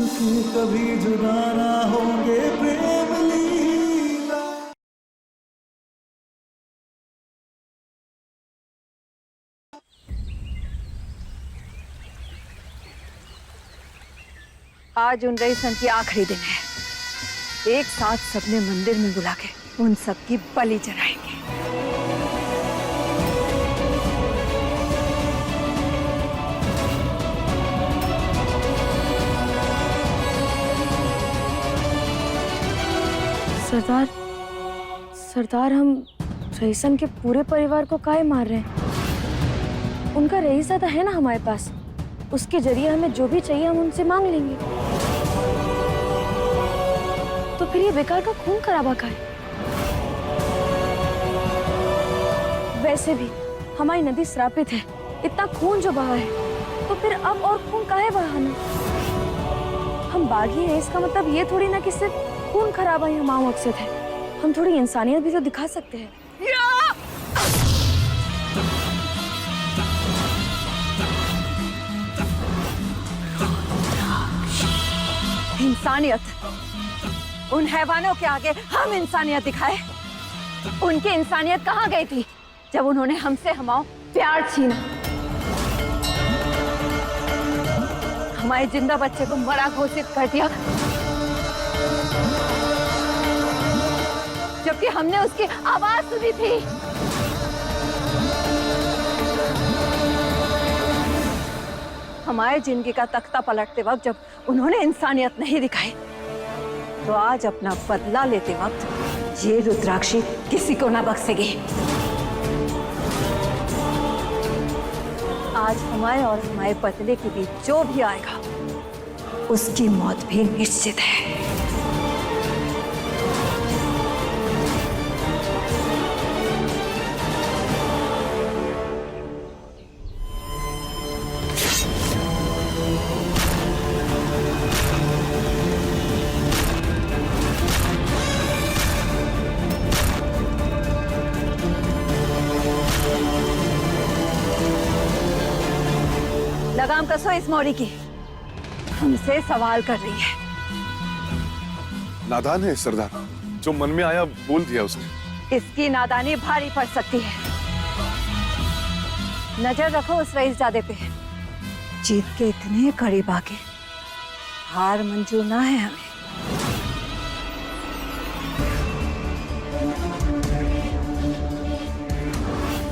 कि कभी जुदा ना होंगे प्रेम लीला। आज उन रईसन की आखिरी दिन है। एक साथ सबने मंदिर में बुला के उन सबकी बलि चढ़ाएंगे। सरदार, सरदार हम रईसन के पूरे परिवार को काहे मार रहे हैं? उनका रईसदा है ना हमारे पास, उसके जरिए हमें जो भी चाहिए हम उनसे मांग लेंगे। तो फिर ये बेकार का खून खराबा का है? वैसे भी हमारी नदी श्रापित है, इतना खून जो बहा है तो फिर अब और खून काहे बहाना? हम बागी हैं, इसका मतलब ये थोड़ी ना कि सिर्फ खून खराबा ही हमारा मकसद है। हम थोड़ी इंसानियत भी तो दिखा सकते हैं। इंसानियत? उन हैवानों के आगे हम इंसानियत दिखाए? उनकी इंसानियत कहाँ गई थी जब उन्होंने हमसे हमारा प्यार छीना, हमारे जिंदा बच्चे को मरा घोषित कर दिया, जबकि हमने उसकी आवाज सुनी थी। हमारे जिंदगी का तख्ता पलटते वक्त जब उन्होंने इंसानियत नहीं दिखाई, तो आज अपना बदला लेते वक्त ये रुद्राक्षी किसी को ना बख्शेगी। आज हमारे और हमारे बदले के बीच जो भी आएगा उसकी मौत भी निश्चित है। लगाम कसो इस मौरी की, हमसे सवाल कर रही है। नादान है सरदार, जो मन में आया बोल दिया उसने। इसकी नादानी भारी पड़ सकती है। नजर रखो उस रईसजादे पे, जीत के इतने करीब आके हार मंजूर ना है हमें।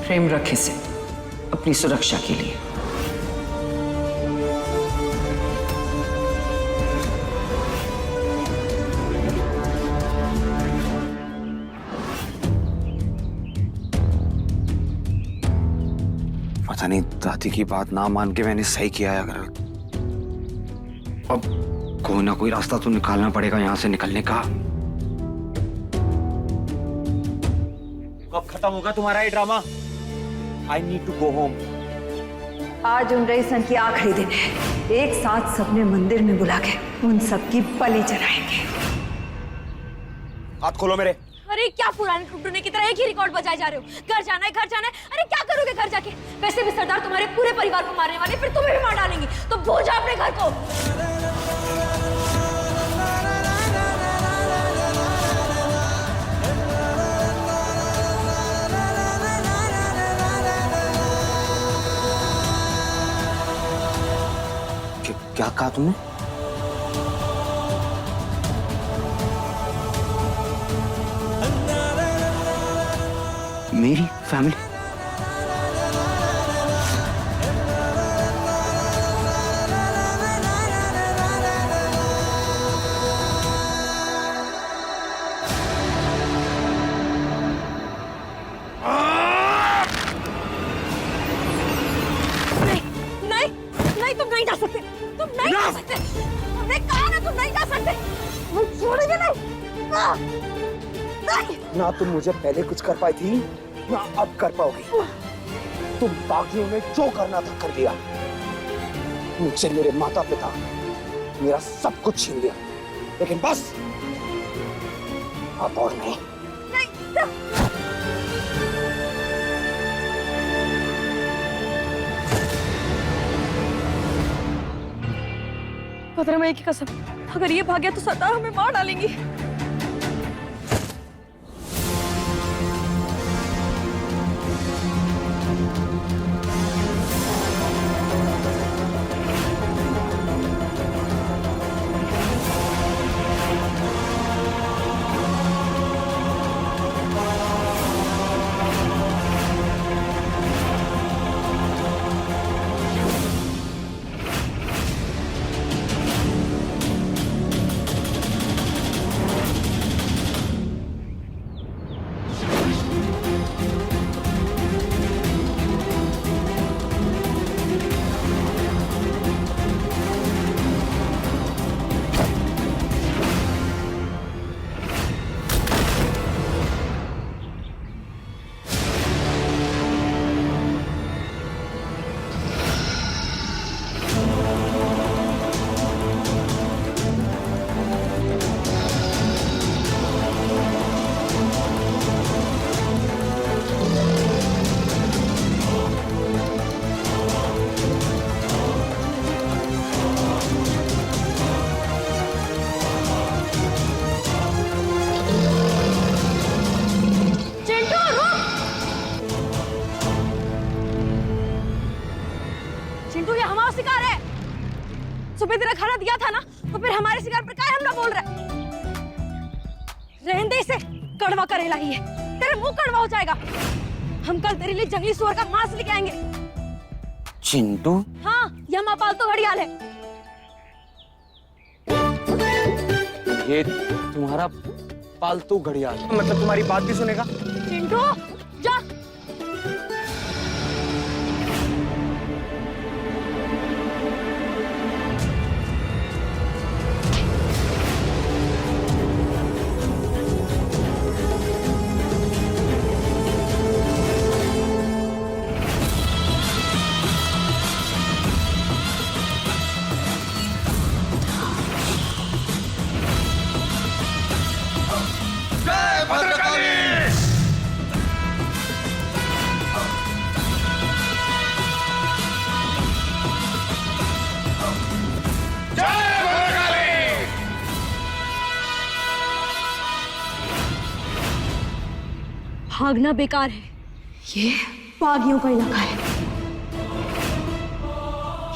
प्रेम रखे से अपनी सुरक्षा के लिए। पता नहीं दादी की बात ना मान के मैंने सही किया है। अगर अब कोई ना कोई रास्ता तो निकालना पड़ेगा यहाँ से निकलने का। कब खत्म होगा तुम्हारा ये drama? I need to go home. आज उन रईसन की आखिरी दिन है। एक साथ सबने मंदिर में बुला के उन सबकी बलि चढ़ाएंगे। हाथ खोलो मेरे। अरे क्या पुराने टुकड़ों की तरह एक ही रिकॉर्ड बजाए जा रहे हो? घर जाना है, घर जाना है। अरे क्या करोगे घर जाके? वैसे भी सरदार तुम्हारे पूरे परिवार को मारने वाले, फिर तुम्हें भी मार डालेंगे, तो भूल जाओ अपने घर को। क्या कहा तुमने? मेरी फैमिली? नहीं, तुम नहीं जा सकते, तुम नहीं जा सकते। हमने कहा ना तुम नहीं जा सकते। हम छोड़ेंगे नहीं। ना तुम मुझे पहले कुछ कर पाई थी, ना अब कर पाओगी। तुम बागियों में जो करना था कर दिया। मुझसे मेरे माता पिता, मेरा सब कुछ छीन लिया, लेकिन बस अब और नहीं। भद्रमय की कसम, अगर ये भाग गया तो सरदार हमें मार डालेंगी। चिंटू, ये हमारा शिकार है। सुबह तेरा खाना दिया था ना, तो फिर हमारे शिकार पर क्या हमला बोल रहा है? रहने दे इसे, कड़वा करेला ही है, तेरे मुंह कड़वा हो जाएगा। हम कल तेरे लिए जंगली सुअर का मांस लेके आएंगे। चिंटू? हाँ, ये हमारा पालतू घड़ियाल है। ये तुम्हारा पालतू घड़ियाल मतलब तुम्हारी बात भी सुनेगा? चिंटू जा। भागना बेकार है, ये बागियों का इलाका है।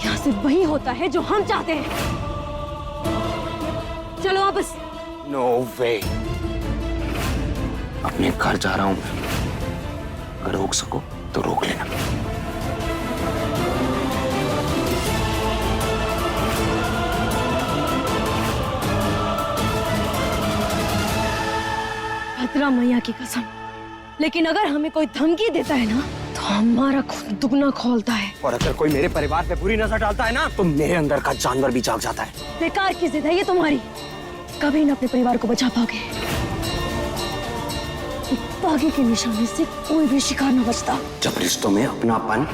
यहाँ से वही होता है जो हम चाहते हैं। चलो वापस। नो वे, अपने घर जा रहा हूं मैं। अगर रोक सको तो रोक लेना। भद्रा मैया की कसम, लेकिन अगर हमें कोई धमकी देता है ना, तो हमारा खून दुगना खौलता है। और अगर कोई मेरे परिवार पे बुरी नजर डालता है ना, तो मेरे अंदर का जानवर भी जाग जाता है। बेकार की जिद है ये तुम्हारी, कभी न अपने परिवार को बचा पाओगे। बागी के निशाने से कोई भी शिकार न बचता। जब रिश्तों में अपनापन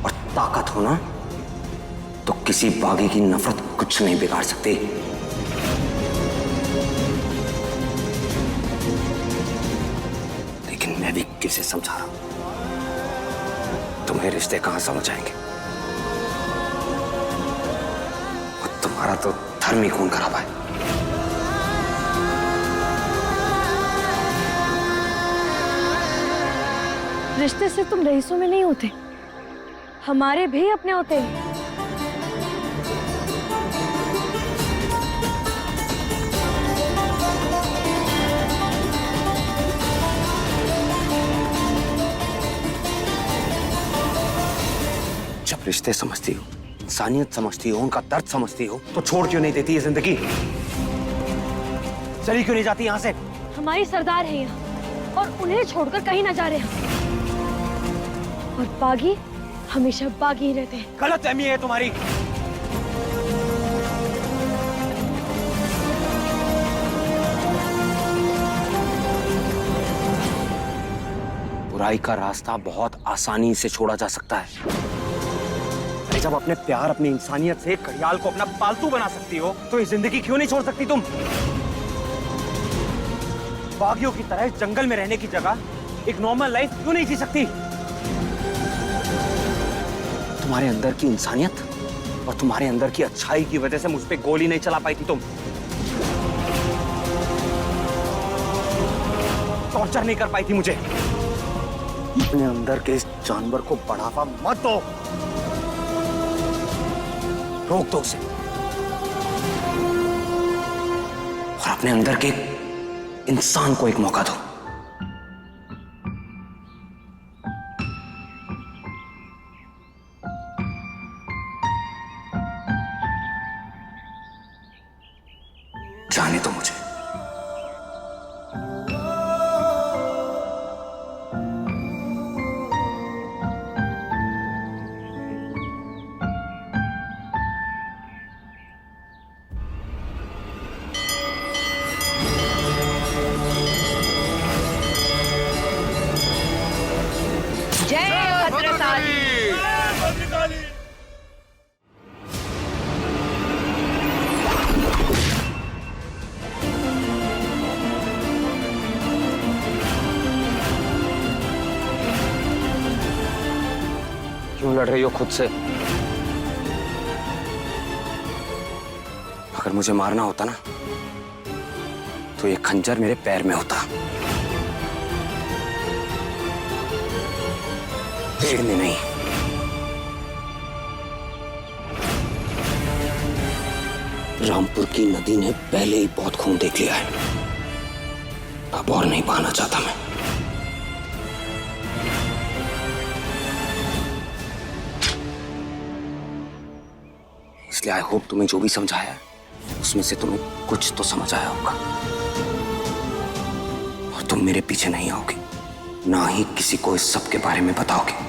और ताकत हो ना, तो किसी बागी की नफरत कुछ नहीं बिगाड़ सकती। लेकिन मैं भी किसे समझा रहा हूं, तुम्हें रिश्ते कहां समझ आएंगे। और तुम्हारा तो धर्म ही खून खराब है। रिश्ते से तुम रईसों में नहीं होते, हमारे भी अपने होते हैं। जब रिश्ते समझती हो, इंसानियत समझती हो, उनका दर्द समझती हो, तो छोड़ क्यों नहीं देती ये जिंदगी? चली क्यों नहीं जाती यहाँ से? हमारी सरदार है यहाँ, और उन्हें छोड़कर कहीं ना जा रहे हैं। और बागी हमेशा बागी ही रहते हैं। गलतफहमी है तुम्हारी। बुराई का रास्ता बहुत आसानी से छोड़ा जा सकता है। अरे जब अपने प्यार, अपनी इंसानियत से घड़ियाल को अपना पालतू बना सकती हो, तो ये जिंदगी क्यों नहीं छोड़ सकती तुम? बागियों की तरह इस जंगल में रहने की जगह एक नॉर्मल लाइफ क्यों नहीं जी सकती? तुम्हारे अंदर की इंसानियत और तुम्हारे अंदर की अच्छाई की वजह से मुझ पे गोली नहीं चला पाई थी तुम। टॉर्चर नहीं कर पाई थी मुझे। अपने अंदर के इस जानवर को बढ़ावा मत दो, रोक दो उसे और अपने अंदर के इंसान को एक मौका दो। जाने दो मुझे। जय भद्रकाली। क्यों लड़ रही हो खुद से? अगर मुझे मारना होता ना तो ये खंजर मेरे पैर में होता, पेड़ में नहीं। रामपुर की नदी ने पहले ही बहुत खून देख लिया है, अब और नहीं बहाना चाहता मैं। इसलिए आई होप तुम्हें जो भी समझाया है उसमें से तुम्हें कुछ तो समझ आया होगा और तुम मेरे पीछे नहीं आओगे, ना ही किसी को इस सब के बारे में बताओगे।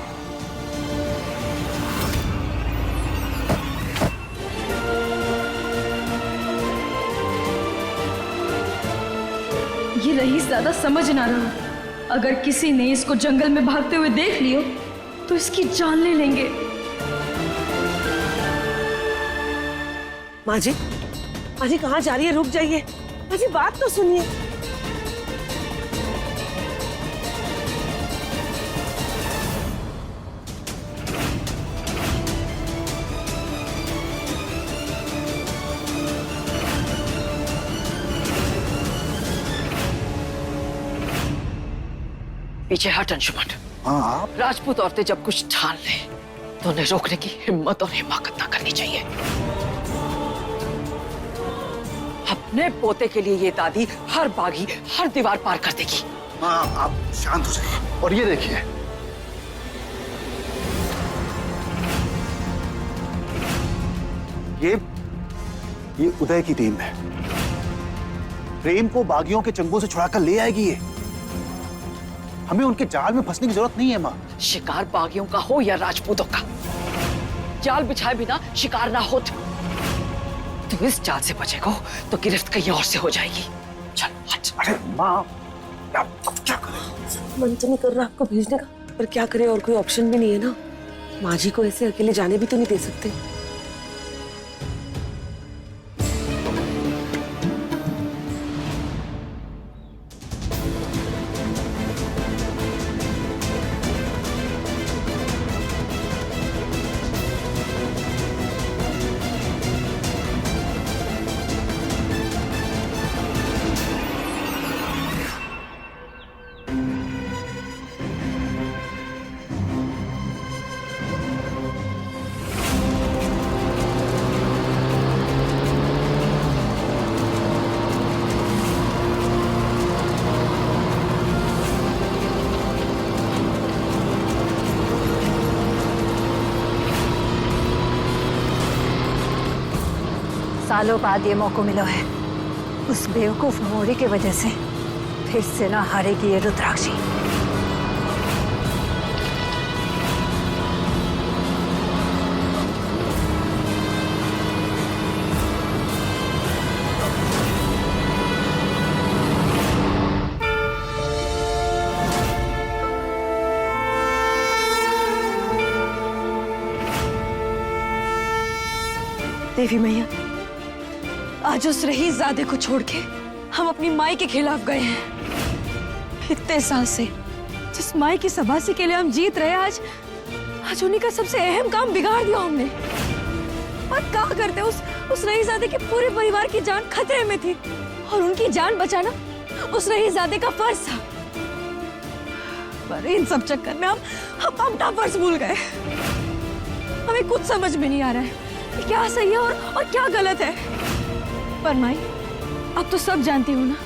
ये रईस ज्यादा समझ ना रहा। अगर किसी ने इसको जंगल में भागते हुए देख लियो तो इसकी जान ले लेंगे। माँ जी कहाँ जा रही है? रुक जाइए माँ जी, बात तो सुनिए। पीछे हट अंशुमन। हाँ, राजपूत औरतें जब कुछ ठान ले तो उन्हें रोकने की हिम्मत और हिमाकत ना करनी चाहिए। अपने पोते के लिए ये दादी हर बागी हर दीवार पार कर देगी। हाँ, आप शांत हो जाइए। और ये देखिए, ये उदय की टीम है। प्रेम को बागियों के चंगुल से छुड़ाकर ले आएगी ये। हमें उनके जाल में फंसने की जरूरत नहीं है माँ। शिकार बागियों का हो या राजपूतों का, जाल बिछाए बिना शिकार ना हो। तुम इस जाल से बचेगा तो गिरफ्त कहीं और से हो जाएगी। चल हट। अरे माँ, अब क्या करें? मन तो नहीं कर रहा आपको भेजने का, पर क्या करें, और कोई ऑप्शन भी नहीं है ना। माँ जी को ऐसे अकेले जाने भी तो नहीं दे सकते। सालों बाद ये मौका मिला है। उस बेवकूफ मोरी की वजह से फिर से ना हारेगी ये रुद्राक्षी। देवी मैया, आज उस रईसजादे को छोड़ के हम अपनी माई के खिलाफ गए हैं। इतने साल से जिस माई की सबासी के लिए हम जीत रहे, आज उन्हीं का सबसे अहम काम बिगाड़ दिया हमने। और क्या करते उस रईसजादे के पूरे परिवार की जान खतरे में थी और उनकी जान बचाना उस रईसजादे का फर्ज था। पर इन सब चक्कर में हम अपना फर्ज भूल गए। हमें कुछ समझ में नहीं आ रहा है कि क्या सही है और क्या गलत है। पर माई, अब तो सब जानती हूँ ना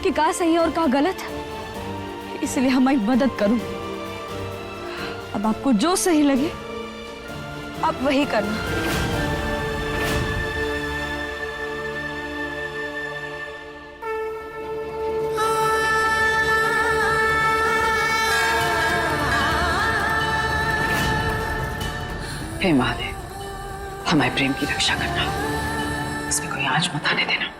कि क्या सही है और क्या गलत है, इसलिए हमारी मदद करूं। अब आपको जो सही लगे आप वही करना। हे महादेव, हमारे प्रेम की रक्षा करना, इसमें कोई आंच मत आने देना।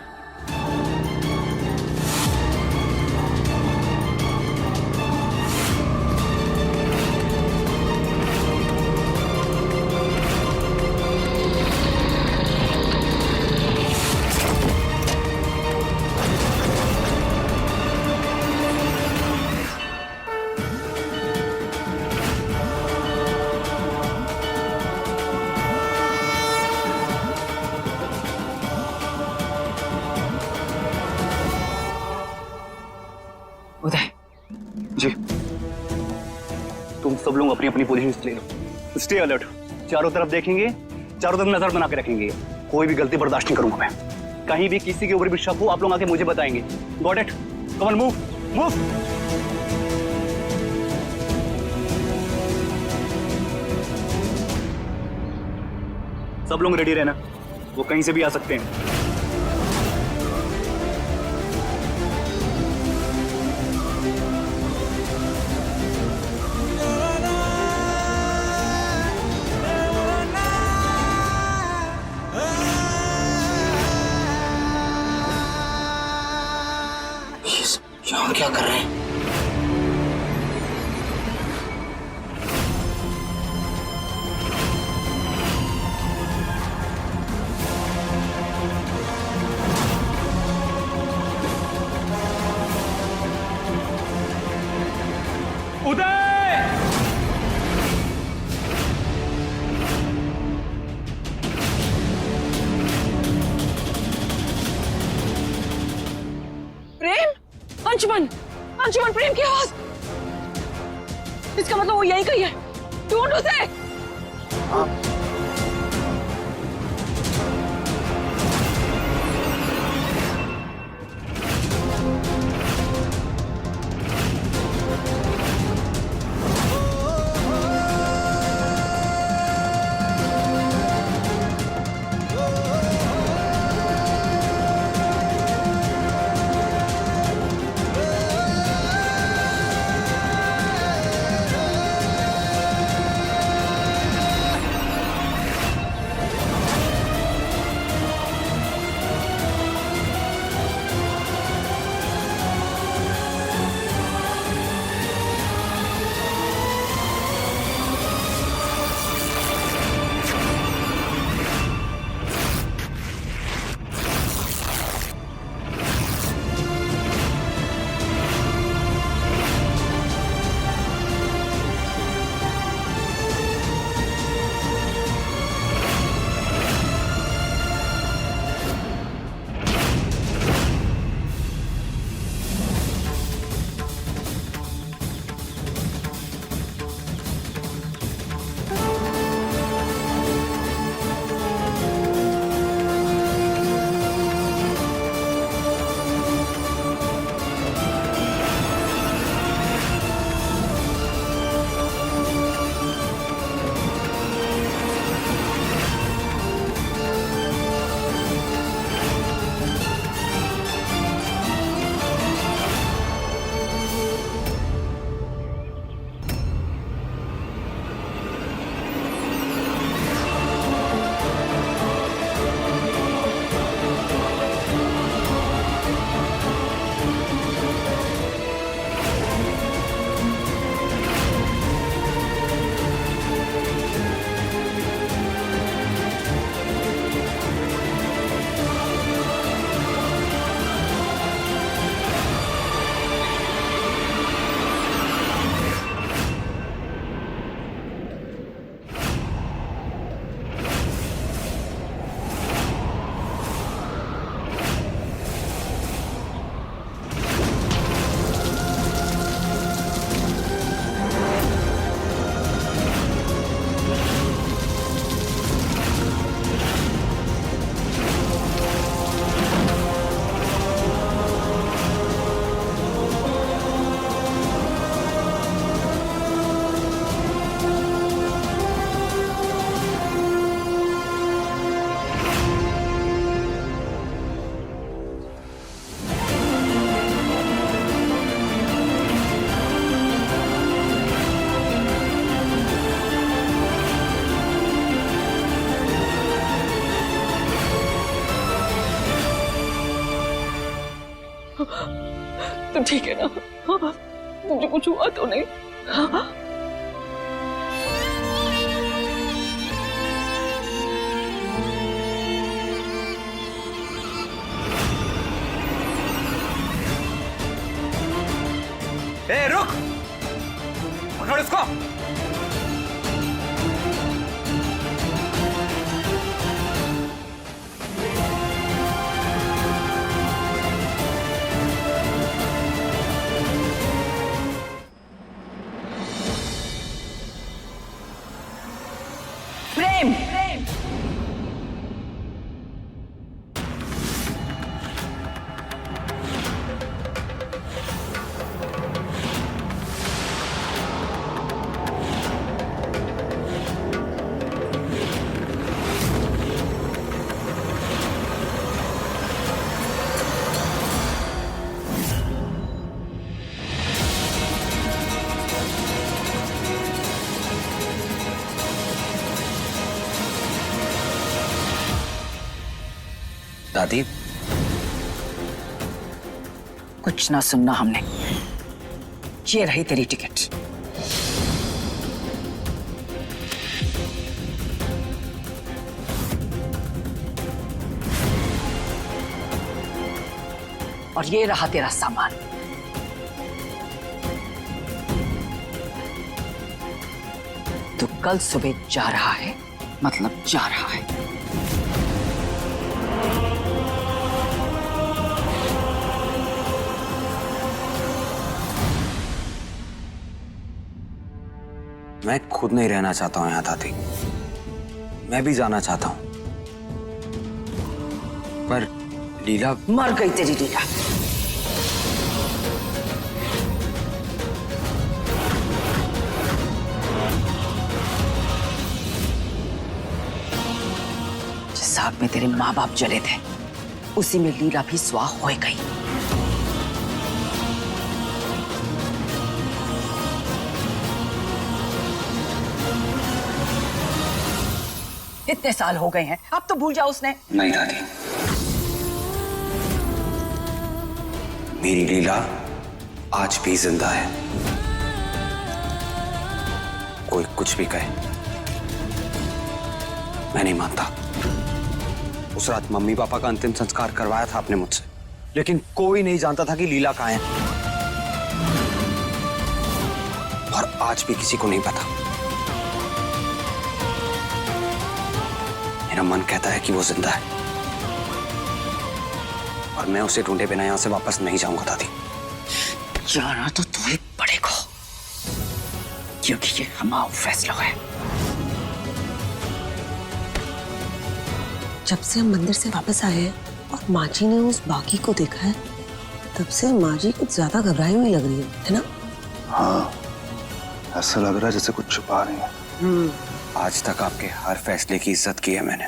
उदय जी, तुम सब लोग अपनी अपनी पोजीशन ले लो। स्टे अलर्ट, चारों तरफ देखेंगे, चारों तरफ नजर बना के रखेंगे। कोई भी गलती बर्दाश्त नहीं करूंगा मैं। कहीं भी किसी के ऊपर भी शक हो, आप लोग आके मुझे बताएंगे। Got it? Come on, move move. सब लोग रेडी रहना, वो कहीं से भी आ सकते हैं। यहाँ क्या कर रहे हैं? अंशुमन, अंशुमन, प्रेम की आवाज। इसका मतलब वो यहीं कहीं है। ढूंढ उसे। तुम ठीक है ना? मुझे कुछ हुआ तो नहीं? ए, रुक! पकड़ इसको! प्रेम, दादी, कुछ ना सुनना हमने। ये रही तेरी टिकट। और ये रहा तेरा सामान। तू कल सुबह जा रहा है, मतलब जा रहा है। मैं खुद नहीं रहना चाहता हूं यहाँ दादी। मैं भी जाना चाहता हूं, पर लीला। मर गई तेरी लीला। जिस आग में तेरे माँ बाप जले थे, उसी में लीला भी स्वाह हो गई। इतने साल हो गए हैं, अब तो भूल जाओ उसने। नहीं दादी, मेरी लीला आज भी जिंदा है। कोई कुछ भी कहे, मैं नहीं मानता। उस रात मम्मी पापा का अंतिम संस्कार करवाया था आपने मुझसे, लेकिन कोई नहीं जानता था कि लीला कहाँ है। और आज भी किसी को नहीं पता। मेरा मन कहता है कि वो जिंदा है, और मैं उसे ढूंढे बिना यहां से वापस नहीं जाऊंगा दादी। जाना तो तू ही पड़ेगा, क्योंकि ये हमारा फैसला है। जब से हम मंदिर से वापस आए हैं और माँ जी ने उस बाकी को देखा है, तब से माँ जी कुछ ज्यादा घबराई हुई लग रही है ना? हाँ, ऐसा लग रहा है जैसे कुछ छुपा रही है। आज तक आपके हर फैसले की इज्जत की है मैंने,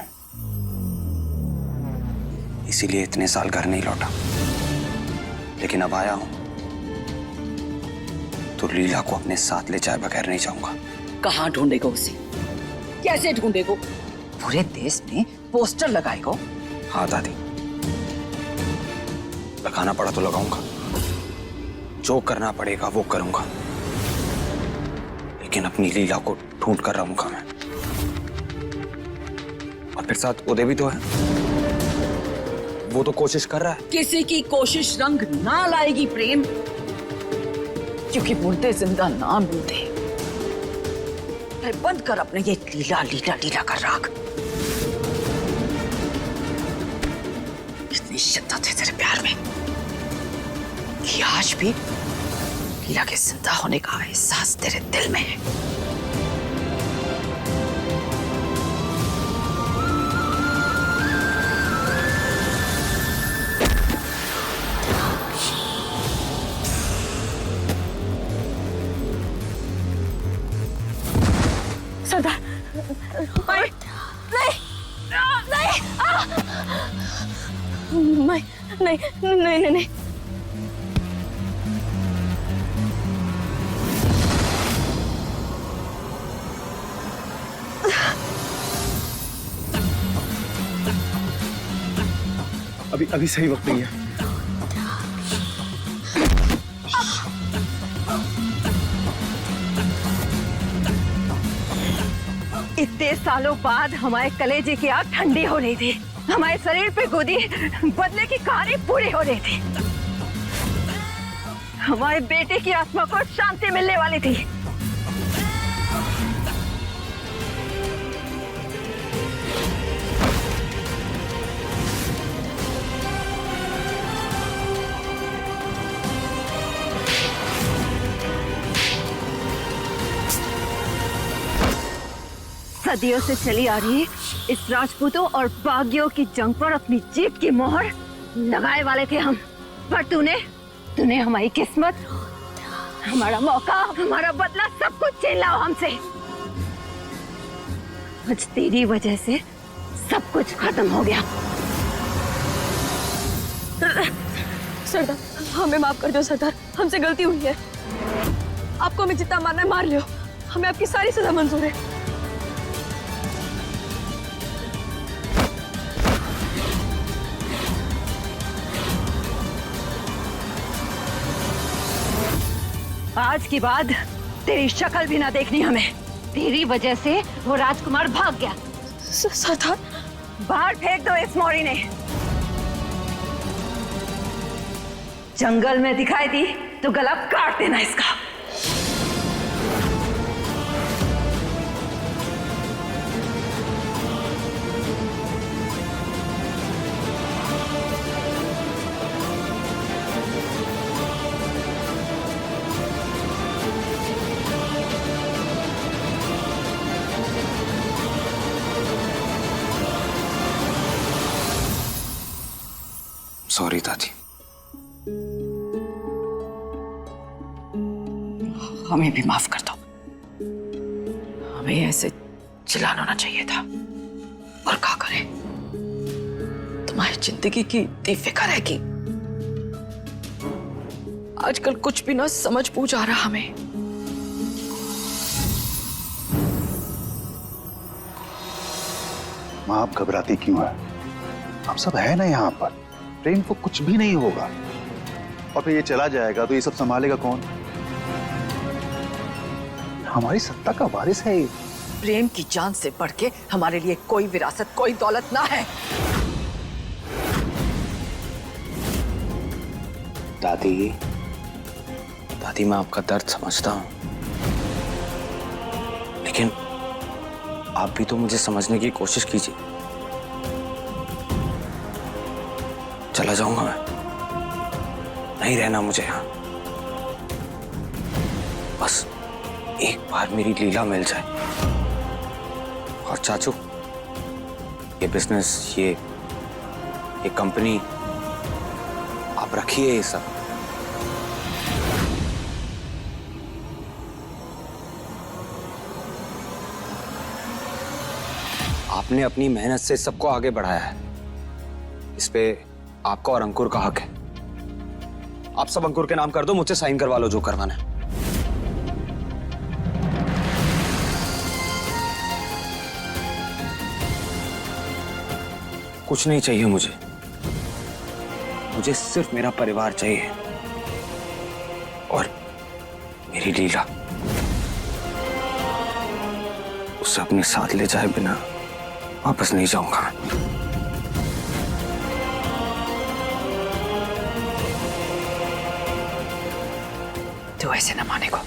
इसीलिए इतने साल घर नहीं लौटा। लेकिन अब आया हूं तो लीला को अपने साथ ले जाए बगैर नहीं जाऊंगा। कहाँ ढूंढेगा उसे? कैसे ढूंढेगा? पूरे देश में पोस्टर लगाएगा? हाँ दादी, लगाना पड़ा तो लगाऊंगा, जो करना पड़ेगा वो करूंगा, लेकिन अपनी लीला को ढूंढ कर रहूंगा मैं। और फिर साथ उदय भी तो है, वो तो कोशिश कर रहा है। किसी की कोशिश रंग ना लाएगी प्रेम, क्योंकि मुर्दे जिंदा ना मिलते। बंद कर अपने ये लीला लीला लीला का राग। इतनी शिद्दत है तेरे प्यार में कि आज भी लीला के जिंदा होने का एहसास तेरे दिल में है। सरदार, नहीं, नहीं, नहीं, नहीं, नहीं। अभी सही वक्त नहीं है। इतने सालों बाद हमारे कलेजे की आग ठंडी हो रही थी, हमारे शरीर पे गोदी बदले की कहानी पूरी हो रही थी, हमारे बेटे की आत्मा को शांति मिलने वाली थी। सदियों से चली आ रही इस राजपूतों और बागियों की जंग पर अपनी जीत की मोहर लगाए वाले थे हम, पर तूने हमारी किस्मत, हमारा मौका, हमारा बदला सब कुछ छीन लिया हमसे। आज तेरी वजह से सब कुछ खत्म हो गया। सरदार, हमें माफ कर दो सरदार, हमसे गलती हुई है। आपको हमें जितना मारना है मार लो, हमें आपकी सारी सजा मंजूर है। आज के बाद तेरी शक्ल भी ना देखनी हमें। तेरी वजह से वो राजकुमार भाग गया। सरदार, बाहर फेंक दो इस मौरी ने। जंगल में दिखाई दी तो गला काट देना इसका। सॉरी दादी। हमें भी माफ कर दो, हमें ऐसे चिल्लाना ना चाहिए था। और क्या करें, तुम्हारी जिंदगी की इतनी फिक्र है कि आजकल कुछ भी ना समझ बूझ आ रहा हमें। माँ आप घबराती क्यों है? हम सब है ना यहाँ पर। प्रेम को कुछ भी नहीं होगा, और फिर ये चला जाएगा तो ये सब संभालेगा कौन? हमारी सत्ता का वारिस है ये। प्रेम की जान से बढ़ के हमारे लिए कोई विरासत, कोई दौलत ना है। दादी, मैं आपका दर्द समझता हूं, लेकिन आप भी तो मुझे समझने की कोशिश कीजिए। चला जाऊंगा मैं, नहीं रहना मुझे यहाँ। बस एक बार मेरी लीला मिल जाए। और चाचू, ये बिजनेस, ये कंपनी आप रखिए ये सब। आपने अपनी मेहनत से सबको आगे बढ़ाया है, इस पे आपका और अंकुर का हक है। आप सब अंकुर के नाम कर दो, मुझसे साइन करवा लो जो करवाना है। कुछ नहीं चाहिए मुझे सिर्फ मेरा परिवार चाहिए और मेरी लीला। उसे अपने साथ ले जाए बिना वापस नहीं जाऊंगा। तो ऐसे न माने को।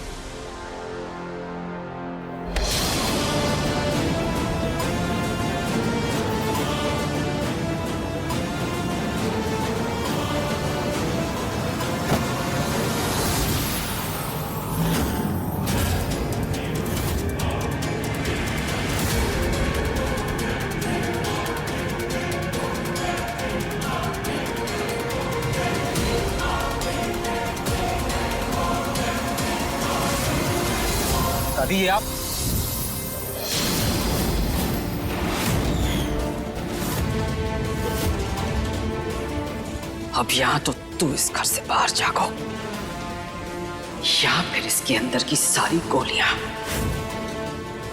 दादी, ये आप? अब यहाँ तो तू इस घर से बाहर जागो, या फिर इसके अंदर की सारी गोलियां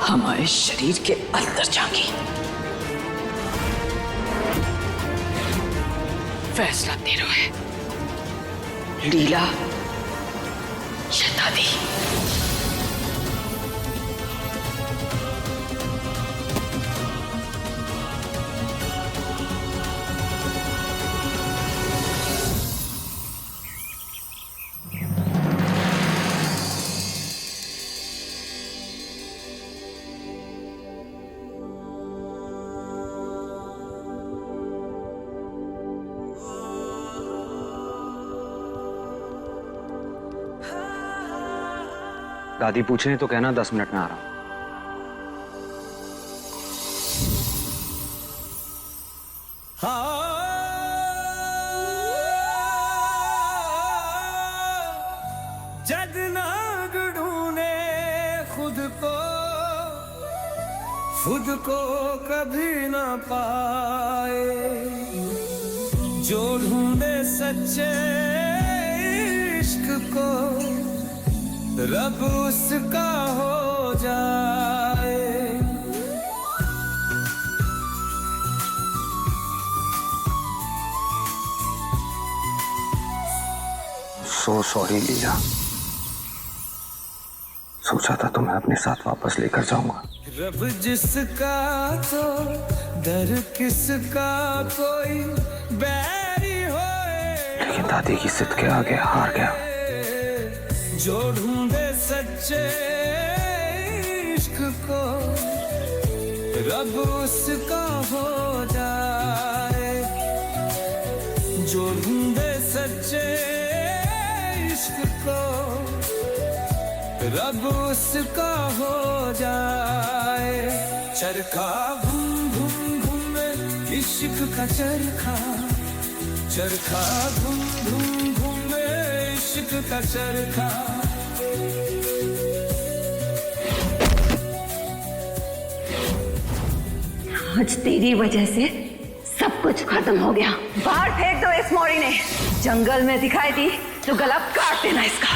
हमारे शरीर के अंदर जाएंगी। फैसला तेरा है, लीला या दादी। दादी पूछे तो कहना 10 मिनट में आ रहा हूं। जग नाग ढूंढे खुद को कभी ना पाए, जो ढूंढे सच्चे इश्क को रब उसका हो जाए। सो सॉरी लीला, सोचा था तुम्हें अपने साथ वापस लेकर जाऊंगा। रब जिसका तो दर किसका, कोई बैरी होए, लेकिन दादी की जिद के आगे हार गया। जो ढूंढे सच्चे इश्क को रब उसका हो जाए, जो ढूंढे सच्चे इश्क को रब उसका हो जाए। चरखा घूम घूम घूमे इश्क का चरखा, चरखा घूम घूम घूमे इश्क का चरखा। आज तेरी वजह से सब कुछ खत्म हो गया। बाहर फेंक दो इस मौरी ने, जंगल में दिखाई दी तो गला काट देना इसका।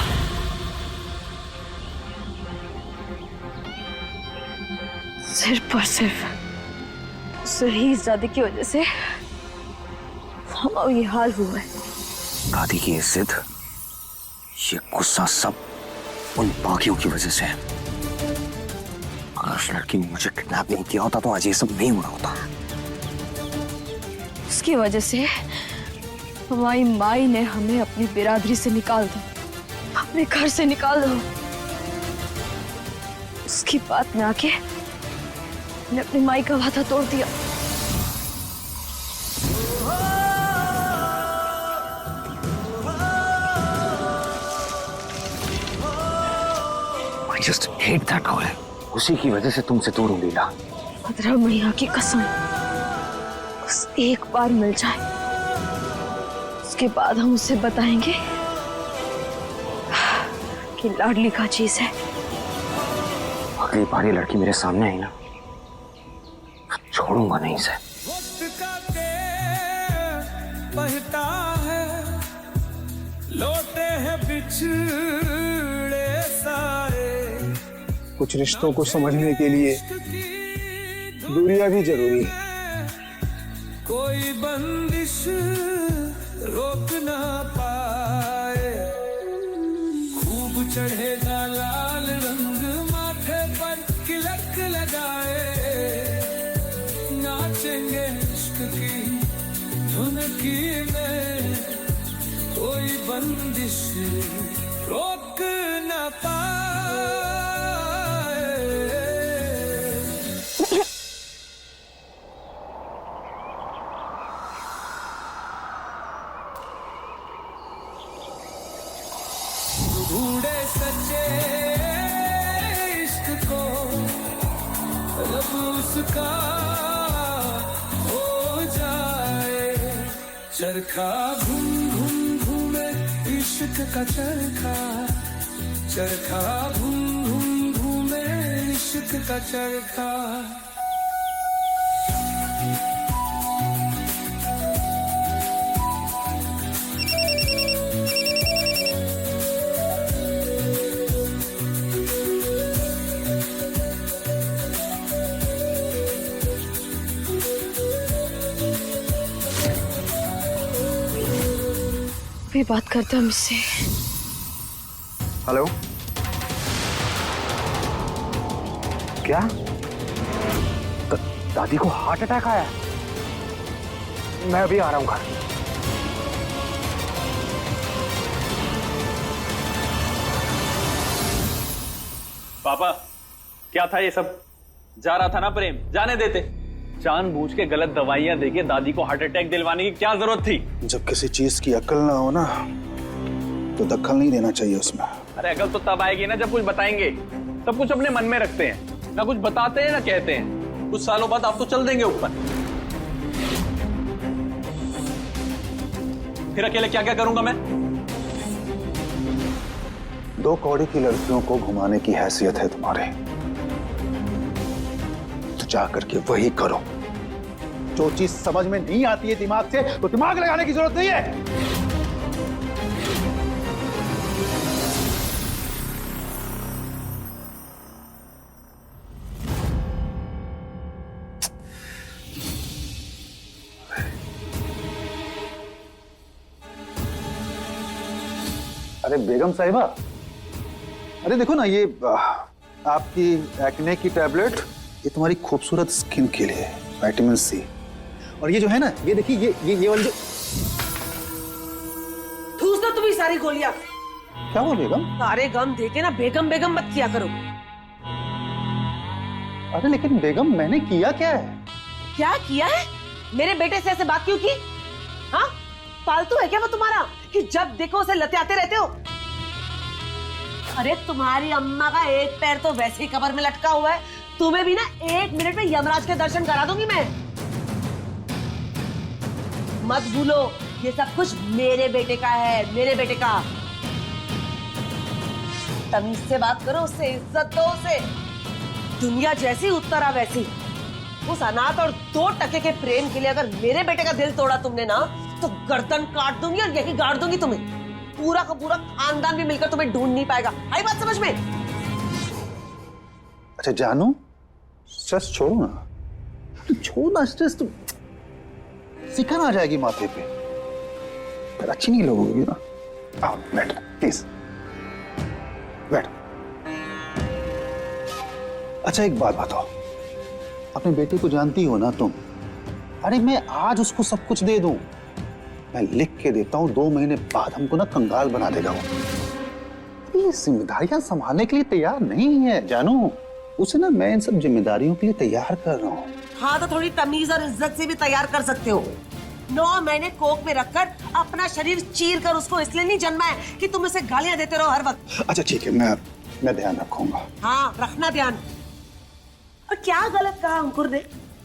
सिर्फ और सिर्फ शहीजादे की वजह से हमारा ये हाल हुआ है। दादी की जिद, ये गुस्सा सब उन बाकियों की वजह से है। अगर उस लड़की ने मुझे किडनैप नहीं किया होता तो आज ये सब नहीं हुआ होता। उसकी वजह से हमारी माई ने हमें अपनी बिरादरी से निकाल दो, अपने घर से निकाल दो। उसकी बात में आके मैंने अपनी माई का वादा तोड़ दिया। I just hate that girl. उसी की वजह से तुमसे दूर हूँ लीला। मदरा मैया की कसम, बस एक बार मिल जाए, उसके बाद हम उसे बताएंगे कि लाडली का चीज है। अगली बार ये लड़की मेरे सामने आई ना, छोड़ूंगा नहीं इसे। वक्त का तेर बहता है, लौटे हैं बिछड़े सारे। कुछ रिश्तों को समझने के लिए दूरियां भी जरूरी है। कोई बंदिश रोक ना पाए, खूब चढ़ेगा लाल रंग माथे पर तिलक लगाए, नाचेंगे इश्क की धुन की में, कोई बंदिश रोक ना पाए। ढूंढे सच्चे इश्क को रब उसका हो जाए। चरखा घूम घूम घूमे इश्क का चरखा, चरखा घूम घूम घूमे इश्क का चरखा। भी बात करते हम इससे। हेलो, क्या दादी को हार्ट अटैक आया? मैं अभी आ रहा हूं घर। पापा, क्या था ये सब? जा रहा था ना प्रेम, जाने देते। जानबूझ के गलत दवाइयां देके दादी को हार्ट अटैक दिलवाने की क्या जरूरत थी? जब किसी चीज की अक्ल ना हो ना तो दखल नहीं देना चाहिए उसमें। अरे अकल तो तब आएगी ना जब कुछ बताएंगे। सब कुछ अपने मन में रखते हैं, ना कुछ बताते हैं ना कहते हैं। कुछ सालों बाद आप तो चल देंगे ऊपर। फिर अकेले क्या क्या करूंगा मैं? 2 कौड़ी की लड़कियों को घुमाने की हैसियत है तुम्हारे, तो जा करके वही करो। जो चीज समझ में नहीं आती है दिमाग से, तो दिमाग लगाने की जरूरत नहीं है। अरे बेगम साहिबा, अरे देखो ना, ये आपकी एक्ने की टैबलेट, ये तुम्हारी खूबसूरत स्किन के लिए, विटामिन सी। और ये जो है ना, ये देखिए, ये वाली जो, ठूस दो तुम्हें सारी गोलियां। क्या हुआ बेगम? सारे गम देके ना बेगम बेगम मत किया करो। अरे लेकिन बेगम, मैंने किया क्या है? क्या किया है? मेरे बेटे से ऐसे बात क्यों की? हाँ, फालतू है क्या वो तुम्हारा कि जब देखो उसे लतियाते रहते हो? अरे तुम्हारी अम्मा का एक पैर तो वैसे ही कब्र में लटका हुआ है, तुम्हें भी ना 1 मिनट में यमराज के दर्शन करा दूंगी मैं। मत भूलो, ये सब कुछ मेरे बेटे का है, मेरे बेटे का। तमीज से बात करो उससे, इज्जत दो उसे। दुनिया जैसी उत्तरा वैसी। उस अनाथ और 2 टके के प्रेम के लिए अगर मेरे बेटे का दिल तोड़ा तुमने ना, तो गर्दन काट दूंगी और यही गाड़ दूंगी तुम्हें। पूरा का पूरा खानदान भी मिलकर तुम्हें ढूंढ नहीं पाएगा। आई बात समझ में? अच्छा जानू, स्ट्रेस छोड़ो ना, छोड़ो ना स्ट्रेस, तो सिकन आ जाएगी माथे पे, फिर अच्छी नहीं लगोगी ना। आओ बैठ, प्लीज बैठ। अच्छा एक बात बताओ, अपने बेटे को जानती हो ना तुम? अरे मैं आज उसको सब कुछ दे दूं, मैं लिख के देता हूं, 2 महीने बाद हमको ना कंगाल बना देगा वो। ये जिम्मेदारियां संभालने के लिए तैयार नहीं है जानू। उसे ना मैं इन सब जिम्मेदारियों के लिए तैयार कर रहा हूँ। हाँ, तो थोड़ी तमीज और इज्जत से भी तैयार कर सकते हो। 9 महीने कोख में रखकर अपना शरीर चीर कर उसको इसलिए नहीं जन्मा है कि तुम उसे गालियां देते रहो हर वक्त। अच्छा ठीक है, मैं ध्यान रखूंगा। हाँ, रखना ध्यान। और क्या गलत कहा अंकुर ने?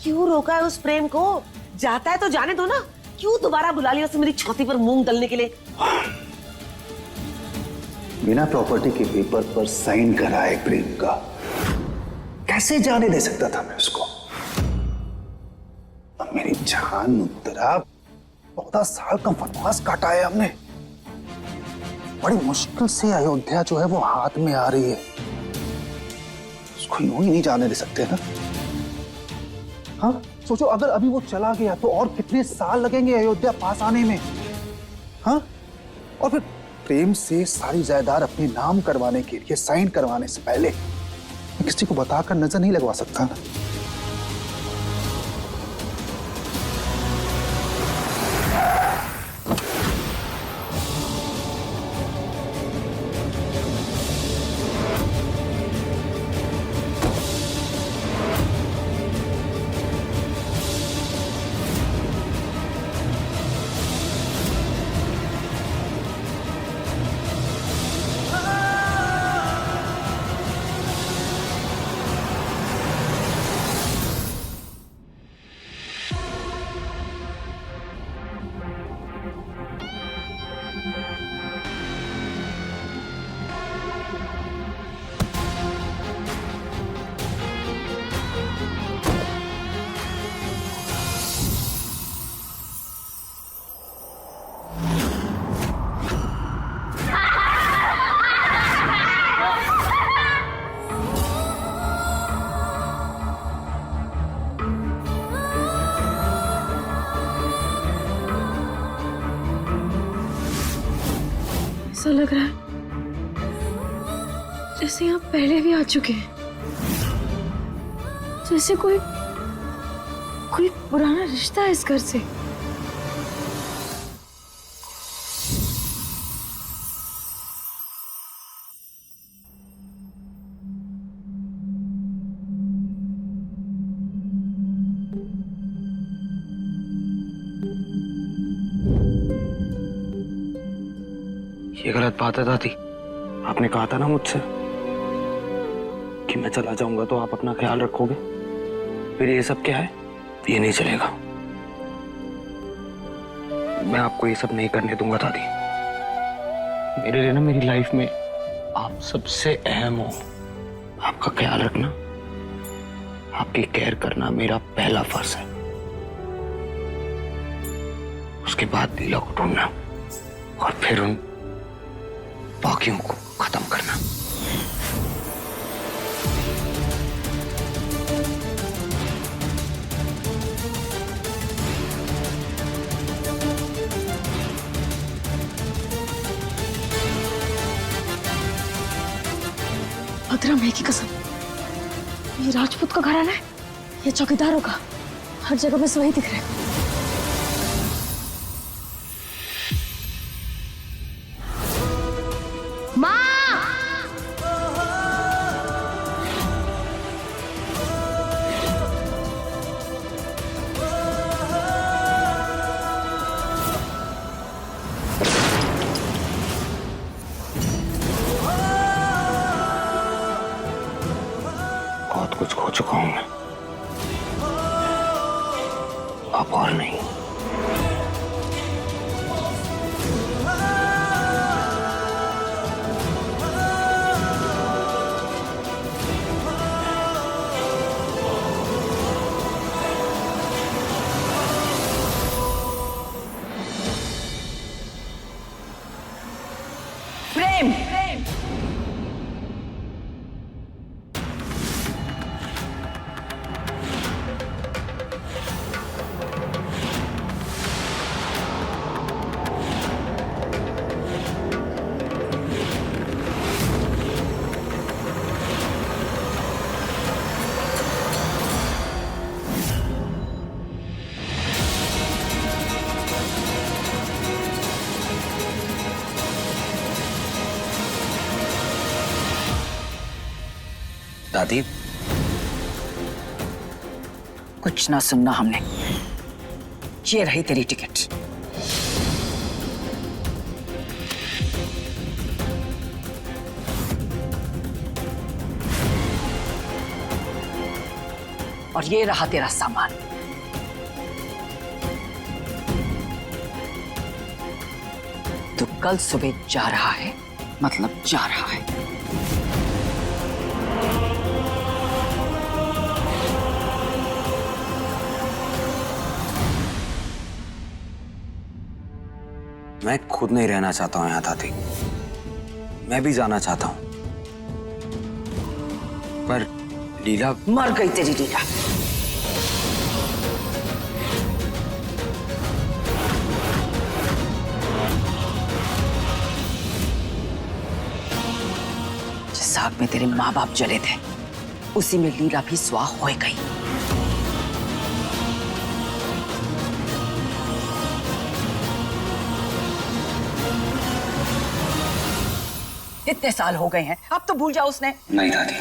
क्यों रोका है उस प्रेम को? जाता है तो जाने दो ना, क्यों दोबारा बुला लिया उसे मेरी छाती पर मूंग दलने के लिए? बिना प्रॉपर्टी के पेपर पर साइन कराए प्रेम का, कैसे जाने दे सकता था मैं उसको? अब मेरी जान उत्तरा, 14 साल का वनवास काटा है हमने। बड़ी मुश्किल से अयोध्या जो है वो हाथ में आ रही है, उसको यूं ही नहीं जाने दे सकते ना। हाँ सोचो, अगर अभी वो चला गया तो और कितने साल लगेंगे अयोध्या पास आने में? हाँ, और फिर प्रेम से सारी जायदाद अपने नाम करवाने के लिए साइन करवाने से पहले मैं किसी को बताकर नजर नहीं लगवा सकता ना। ऐसा लग रहा है जैसे यहाँ पहले भी आ चुके हैं, जैसे कोई पुराना रिश्ता है इस घर से। ये गलत बात है दादी, आपने कहा था ना मुझसे कि मैं चला जाऊंगा तो आप अपना ख्याल रखोगे। फिर ये सब क्या है? ये नहीं चलेगा। मैं आपको ये सब नहीं करने दूंगा दादी। मेरे लिए ना मेरी लाइफ में आप सबसे अहम हो। आपका ख्याल रखना, आपकी केयर करना मेरा पहला फर्ज है। उसके बाद लीला को ढूंढना और फिर उन बाकियों को खत्म करना। भद्रम है की कसम, ये राजपूत का घराना है या चौकीदारों का? हर जगह बस वही दिख रहा है। बहुत कुछ खो चुका हूं मैं, अब और नहीं। प्रेम, दादी, कुछ ना सुनना हमने। ये रही तेरी टिकट। और ये रहा तेरा सामान। तू कल सुबह जा रहा है, मतलब जा रहा है। मैं खुद नहीं रहना चाहता हूं यहां दादी। मैं भी जाना चाहता हूं, पर लीला। मर गई तेरी लीला। जिस आग में तेरे माँ बाप जले थे, उसी में लीला भी स्वाह हो गई। इतने साल हो गए हैं, अब तो भूल जाओ उसने। नहीं दादी,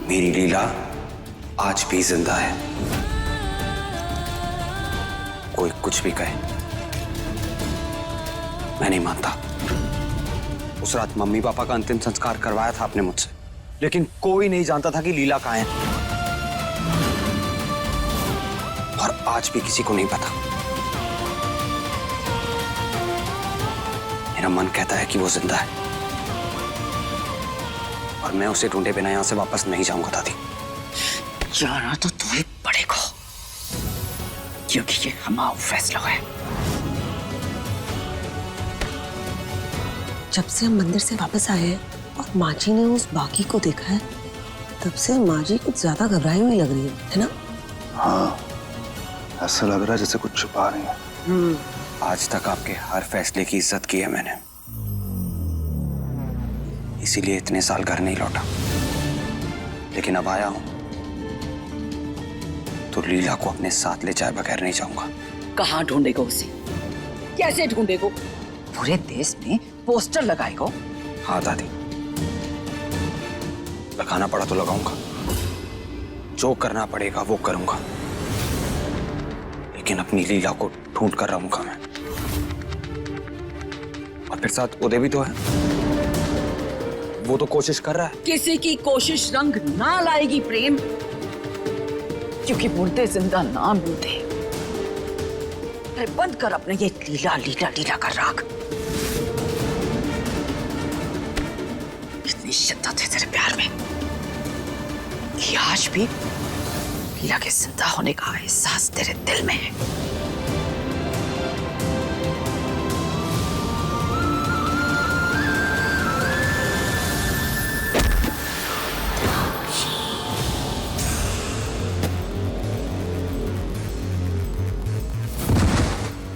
मेरी लीला आज भी जिंदा है। कोई कुछ भी कहे, मैं नहीं मानता। उस रात मम्मी पापा का अंतिम संस्कार करवाया था आपने मुझसे, लेकिन कोई नहीं जानता था कि लीला कहाँ है। और आज भी किसी को नहीं पता। मेरा मन कहता है कि वो जिंदा है, और मैं उसे ढूंढे बिना यहां से वापस नहीं जाऊंगा दादी। जाना तो तुम्हें पड़ेगा, क्योंकि ये हमारा फैसला है। जब से हम मंदिर से वापस आए हैं और माँ जी ने उस बाकी को देखा है, तब से माँ जी कुछ ज्यादा घबराई हुई लग रही है ना? हाँ, ऐसा लग रहा है जैसे कुछ छुपा रही है। आज तक आपके हर फैसले की इज्जत की है मैंने, इसीलिए इतने साल घर नहीं लौटा। लेकिन अब आया हूं तो लीला को अपने साथ ले जाए बगैर नहीं जाऊंगा। कहाँ ढूंढेगा उसे? कैसे ढूंढेगा? पूरे देश में पोस्टर लगाएगा? हाँ दादी, लगाना पड़ा तो लगाऊंगा, जो करना पड़ेगा वो करूंगा, लेकिन अपनी लीला को ढूंढ कर रहूंगा मैं। और फिर साथ उदय भी तो है, वो तो कोशिश कर रहा है। किसी की कोशिश रंग ना लाएगी प्रेम, क्योंकि मुर्दे जिंदा ना मिलते। अरे बंद कर अपने ये लीला लीला लीला कर राग। इतनी शिद्दत है तेरे प्यार में कि आज भी लीला के जिंदा होने का एहसास तेरे दिल में है।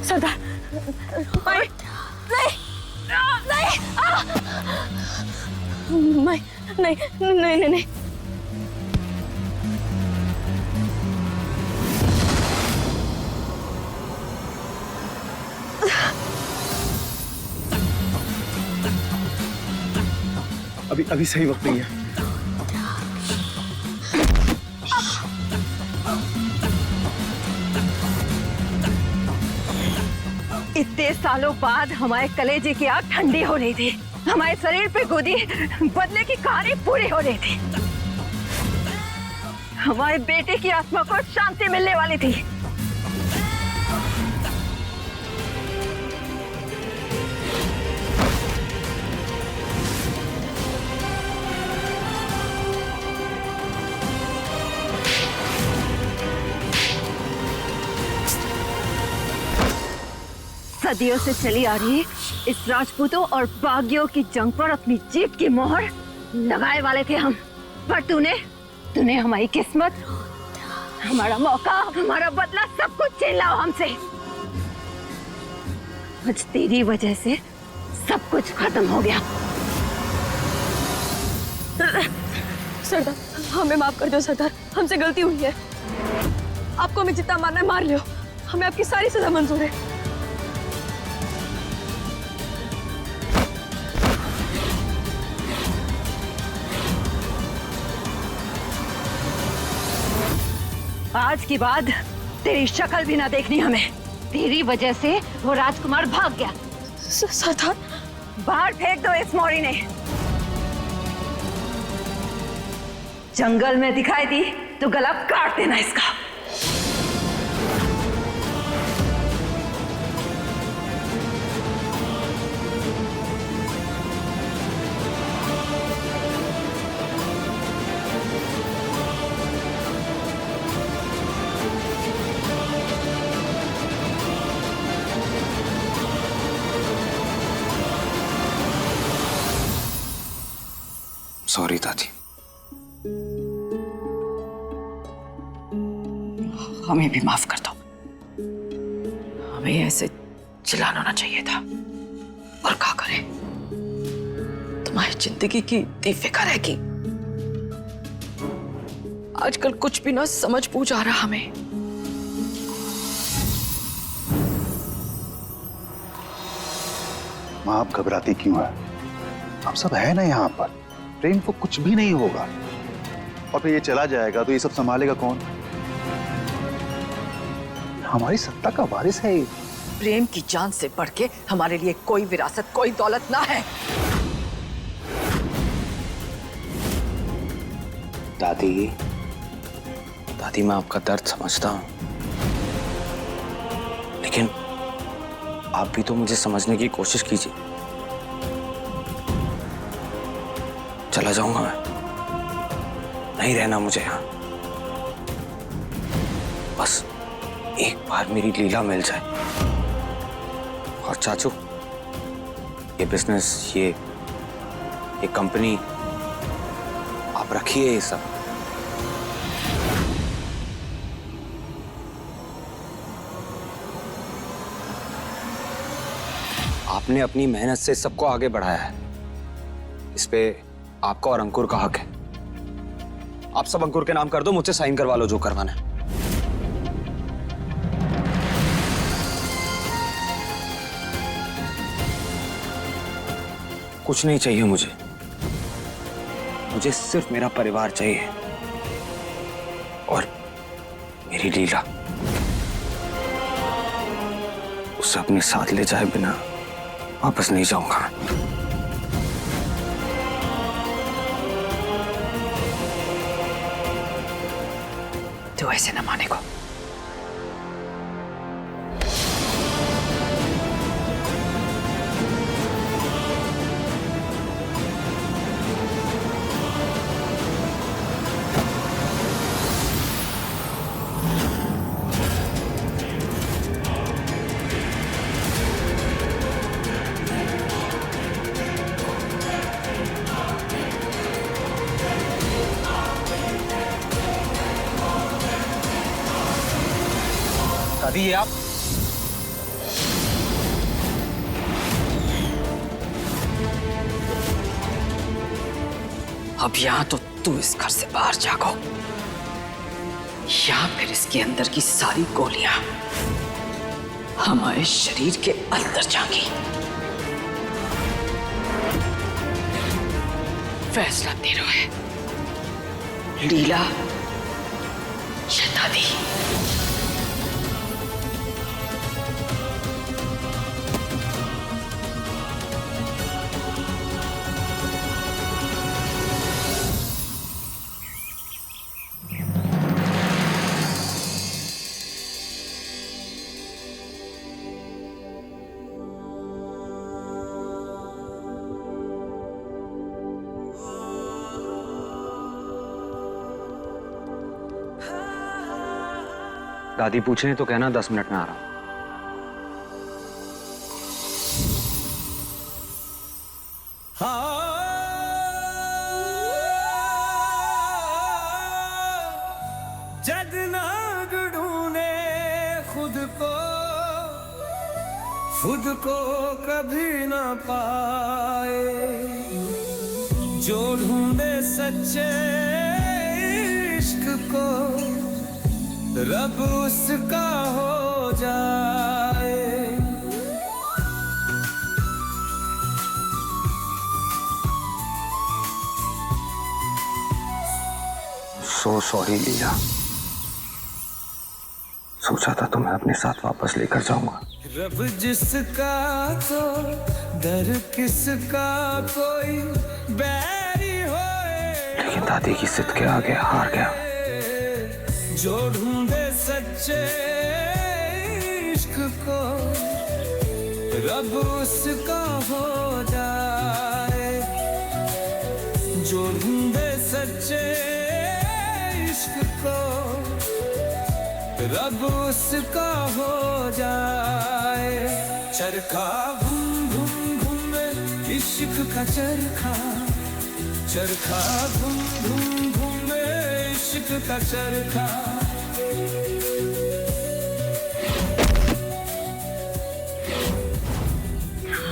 सरदार, नहीं, नहीं, नहीं, नहीं, नहीं, नहीं। अभी सही वक्त नहीं है। इतने सालों बाद हमारे कलेजे की आग ठंडी हो रही थी, हमारे शरीर पे गोदी बदले की कहानी पूरी हो रही थी, हमारे बेटे की आत्मा को शांति मिलने वाली थी। सदियों से चली आ रही इस राजपूतों और बागियों की जंग पर अपनी जीत की मोहर लगाए वाले थे हम, पर तूने हमारी किस्मत, हमारा मौका, हमारा बदला सब कुछ छीन लाओ हमसे। आज तेरी वजह से सब कुछ खत्म हो गया। सरदार, हमें माफ कर दो सरदार, हमसे गलती हुई है। आपको हमें जितना मारना है मार लो, हमें आपकी सारी सजा मंजूर है। आज के बाद तेरी शक्ल भी ना देखनी हमें। तेरी वजह से वो राजकुमार भाग गया। सरदार, बाहर फेंक दो इस मौरी ने। जंगल में दिखाई दी तो गला काट देना इसका। सॉरी दादी। हमें भी माफ कर दो, हमें ऐसे चिल्लाना ना चाहिए था। और क्या करें, तुम्हारी जिंदगी की इतनी फिक्र है कि आजकल कुछ भी ना समझ पूछ आ रहा हमें। माँ, आप घबराती क्यों है? आप सब है ना यहाँ पर। प्रेम को कुछ भी नहीं होगा, और फिर ये चला जाएगा तो ये सब संभालेगा कौन? हमारी सत्ता का वारिस है ये। प्रेम की जान से बढ़ के हमारे लिए कोई विरासत, कोई दौलत ना है। दादी, मैं आपका दर्द समझता हूं, लेकिन आप भी तो मुझे समझने की कोशिश कीजिए। चला जाऊंगा मैं, नहीं रहना मुझे यहाँ। बस एक बार मेरी लीला मिल जाए। और चाचू, ये बिजनेस, ये कंपनी आप रखिए ये सब। आपने अपनी मेहनत से सबको आगे बढ़ाया है, इस पे आपका और अंकुर का हक है। आप सब अंकुर के नाम कर दो, मुझसे साइन करवा लो जो करवाना है। कुछ नहीं चाहिए मुझे सिर्फ मेरा परिवार चाहिए और मेरी लीला। उसे अपने साथ ले जाए बिना वापस नहीं जाऊंगा मैं। तो ऐसे न माने को। दादी ये आप अब यहाँ तो तू इस घर से बाहर जागो, या फिर इसके अंदर की सारी गोलियां हमारे शरीर के अंदर जाएंगी। फैसला तेरा है, लीला या दादी। दादी पूछ रहे तो कहना 10 मिनट में आ रहा हूं। जग नाग ढूंढे खुद को कभी ना पाए, जो ढूंढे सच्चे इश्क को रब उसका हो जाए। सो सॉरी लीला, सोचा था तुम्हें अपने साथ वापस लेकर जाऊंगा। रब जिसका तो दर किसका, कोई बैरी होए, लेकिन दादी की जिद के आगे हार गया। जो ढूंढे सच्चे इश्क को रब उसका हो जाए, जो ढूंढे सच्चे इश्क को रब उसका हो जाए। चरखा घूम घूम घूमे इश्क का चरखा, चरखा घूम घूम घूमे इश्क का चरखा।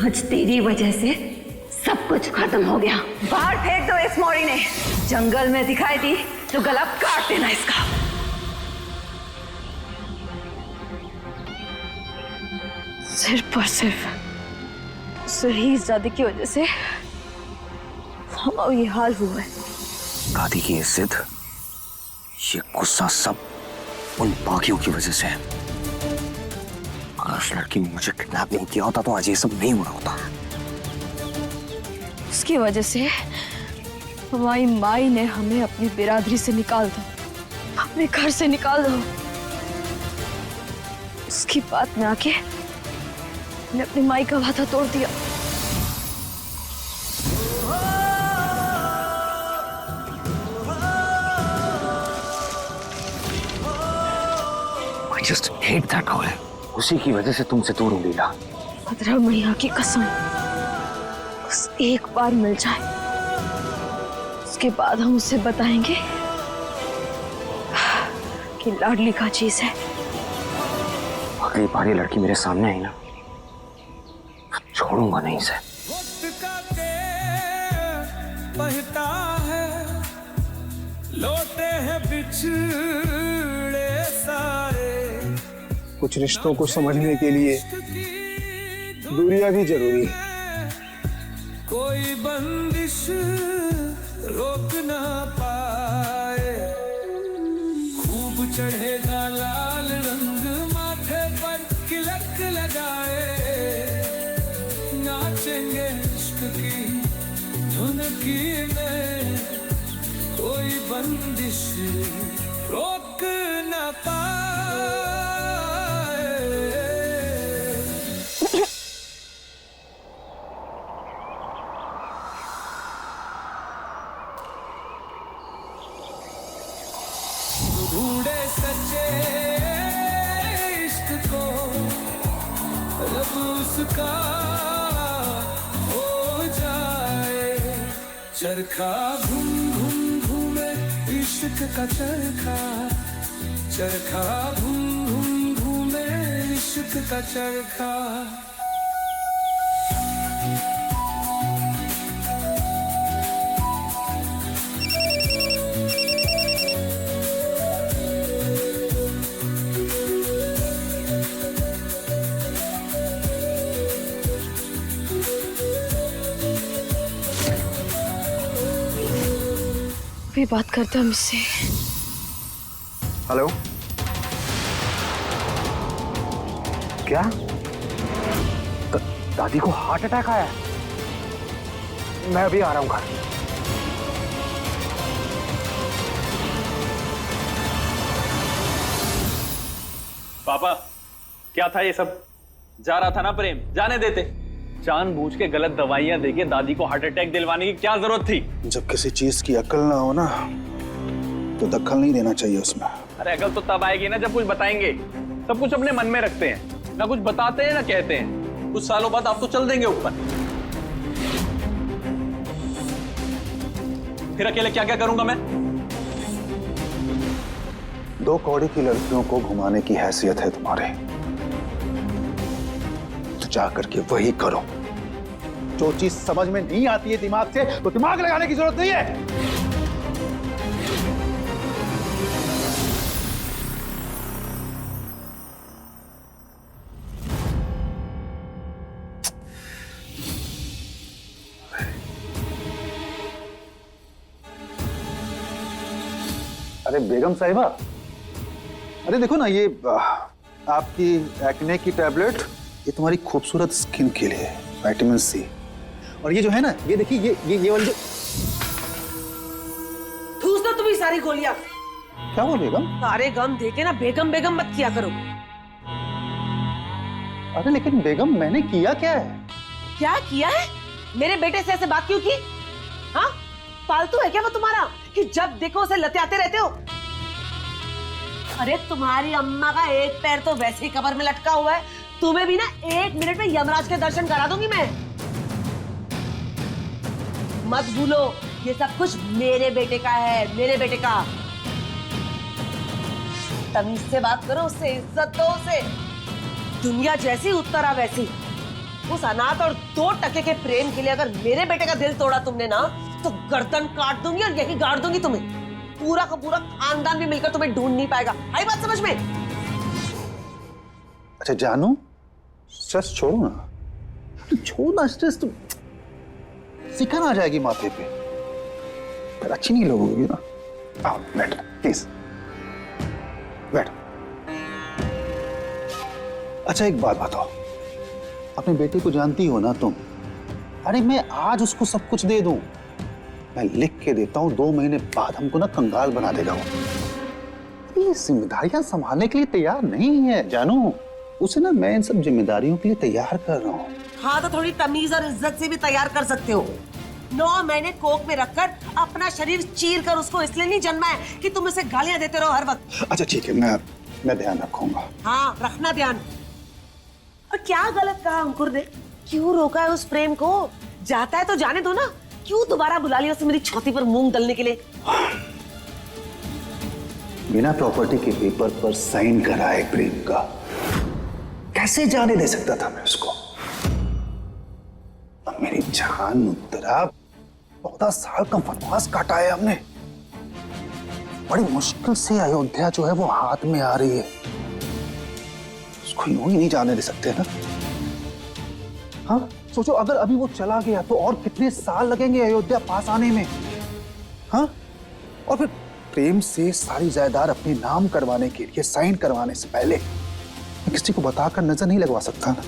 आज तेरी वजह से सब कुछ खत्म हो गया। बाहर फेंक दो इस मौरी ने, जंगल में दिखाई दी तो गला काट देना इसका। सिर्फ और सिर्फ शहीजादी की वजह से हमारा ये हाल हुआ है। दादी की जिद, ये गुस्सा सब उन बाकियों की वजह से है। अगर उस लड़की ने मुझे किडनैप नहीं किया होता तो आज ये सब नहीं हो रहा होता। उसकी वजह से हमारी माई ने हमें अपनी बिरादरी से निकाल दो, अपने घर से निकाल दो। उसकी बात में आके मैंने अपनी माई का वादा तोड़ दिया। I just hate that girl. उसी की वजह से तुमसे दूर हूँ लीला। 15 मैया की कसम, बस एक बार मिल जाए, उसके बाद हम उसे बताएंगे कि लाडली का चीज है। अगली बार ये लड़की मेरे सामने आई ना, छोड़ूंगा नहीं इसे। बहता है लोटे हैं बिछड़े सारे, कुछ रिश्तों को समझने के लिए दूरियां भी जरूरी है। कोई बंदिश रोक ना पाए, खूब चढ़ेगा लाल रंग माथे पर, तिलक लगाए ना नाचेंगे इश्क की धुन की में, कोई बंदिश रोक न पाए। ढूंढे सच्चे इश्क को रब उसका हो जाए। चरखा घूम घूम घूमे इश्क का चरखा, चरखा घूम घूम घूमे इश्क का चरखा। भी बात करता मुझसे। हेलो, क्या दादी को हार्ट अटैक आया? मैं अभी आ रहा हूं घर। पापा क्या था ये सब? जा रहा था ना प्रेम, जाने देते। जानबूझ के गलत दवाइयां देके दादी को हार्ट अटैक दिलवाने की क्या जरूरत थी? जब किसी चीज की अकल ना हो ना तो दखल नहीं देना चाहिए उसमें। अरे अकल तो तब आएगी ना जब कुछ बताएंगे। सब कुछ अपने मन में रखते हैं, ना कुछ बताते हैं ना कहते हैं। कुछ सालों बाद आप तो चल देंगे ऊपर। फिर अकेले क्या क्या करूंगा मैं? 2 कौड़ी की लड़कियों को घुमाने की हैसियत है तुम्हारे, तो जा करके वही करो। जो चीज समझ में नहीं आती है दिमाग से, तो दिमाग लगाने की जरूरत नहीं है। अरे बेगम साहिबा, अरे देखो ना, ये आपकी एक्ने की टैबलेट, ये तुम्हारी खूबसूरत स्किन के लिए, विटामिन सी। और ये जो है ना, ये देखिए, ये वाली जो ठूस दो तुम्हें सारी गोलियां। क्या हुआ बेगम? सारे गम देके ना बेगम बेगम मत किया करो। अरे लेकिन बेगम, मैंने किया क्या है? क्या किया है? मेरे बेटे से ऐसे बात क्यों की? हाँ, पालतू है क्या वो तुम्हारा कि जब देखो उसे लतियाते रहते हो? अरे तुम्हारी अम्मा का एक पैर तो वैसे ही कब्र में लटका हुआ है, तुम्हें भी ना 1 मिनट में यमराज के दर्शन करा दूंगी मैं। मत भूलो, ये सब कुछ मेरे बेटे का है, मेरे बेटे का। तमीज से बात करो उससे, इज्जत दो उसे। दुनिया जैसी उत्तरा वैसी। उस अनाथ और 2 टके के प्रेम के लिए अगर मेरे बेटे का दिल तोड़ा तुमने ना, तो गर्दन काट दूंगी और यही गाड़ दूंगी तुम्हें। पूरा का पूरा खानदान भी मिलकर तुम्हें ढूंढ नहीं पाएगा। आई बात समझ में? अच्छा जानू, स्ट्रेस छोड़ो ना, छोड़ो ना स्ट्रेस। तो सिकन आ जाएगी माथे पे, फिर अच्छी नहीं लगोगी ना। आओ बैठो प्लीज, बैठो। अच्छा एक बात बताओ, अपने बेटे को जानती हो ना तुम? अरे मैं आज उसको सब कुछ दे दूं, मैं लिख के देता हूं, 2 महीने बाद हमको ना कंगाल बना देगा वो। ये जिम्मेदारियां संभालने के लिए तैयार नहीं है जानू। उसे ना मैं इन सब जिम्मेदारियों के लिए तैयार कर रहा हूँ। हाँ, तो थोड़ी तमीज और इज्जत से भी तैयार कर सकते हो। 9 महीने कोख में रखकर अपना शरीर चीर कर उसको इसलिए नहीं जन्मा है कि तुम उसे गालियां देते रहो हर वक्त। अच्छा ठीक है, मैं ध्यान रखूंगा। हाँ, रखना ध्यान। और क्या गलत कहा अंकुर ने? क्यों रोका है उस प्रेम को? जाता है तो जाने दो ना। क्यों दोबारा बुला लिया उसे मेरी छाती पर मूंग दलने के लिए? बिना प्रॉपर्टी के पेपर पर साइन कराए प्रेम का, कैसे जाने दे सकता था मैं उसको? अब मेरी जान उत्तरा, 14 साल का वनवास काटा है हमने। बड़ी मुश्किल से अयोध्या जो है वो हाथ में आ रही है, उसको यूं ही नहीं जाने दे सकते ना। हाँ सोचो, अगर अभी वो चला गया तो और कितने साल लगेंगे अयोध्या पास आने में? हाँ, और फिर प्रेम से सारी जायदाद अपने नाम करवाने के लिए साइन करवाने से पहले मैं किसी को बताकर नजर नहीं लगवा सकता ना।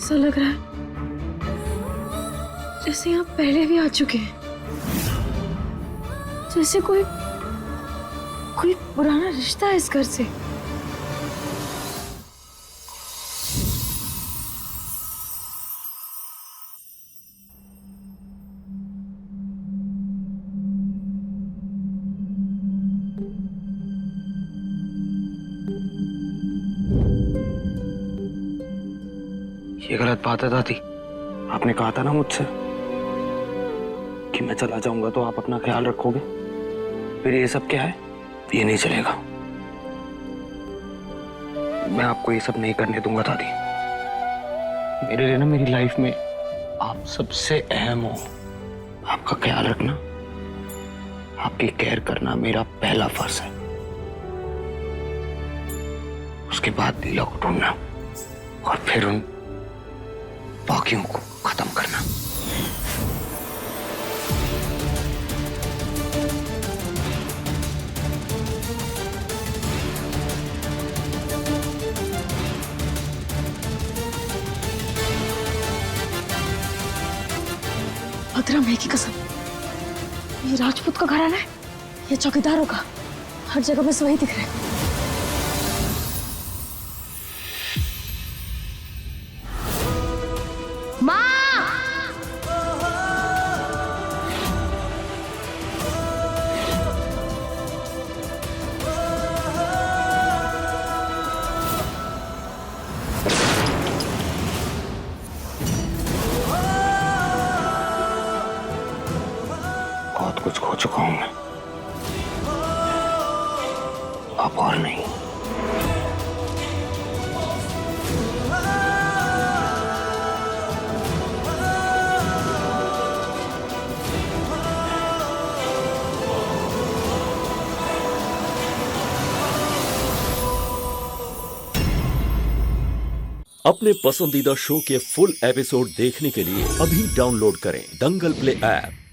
ऐसा लग रहा है जैसे यहाँ पहले भी आ चुके हैं, जैसे कोई पुराना रिश्ता है इस घर से। ये गलत बात है दादी। आपने कहा था ना मुझसे कि मैं चला जाऊंगा तो आप अपना ख्याल रखोगे। फिर ये सब क्या है? ये नहीं चलेगा। मैं आपको ये सब नहीं करने दूंगा दादी। मेरे लिए ना मेरी लाइफ में आप सबसे अहम हो। आपका ख्याल रखना, आपकी केयर करना मेरा पहला फर्ज है। उसके बाद लीला को ढूंढना और फिर उन बाकियों को खत्म करना। भद्रा मैं की कसम, ये राजपूत का घराना है या चौकीदारों का? हर जगह बस वही दिख रहा है। बहुत कुछ खो चुका हूं मैं, अब और नहीं। अपने पसंदीदा शो के फुल एपिसोड देखने के लिए अभी डाउनलोड करें दंगल प्ले ऐप।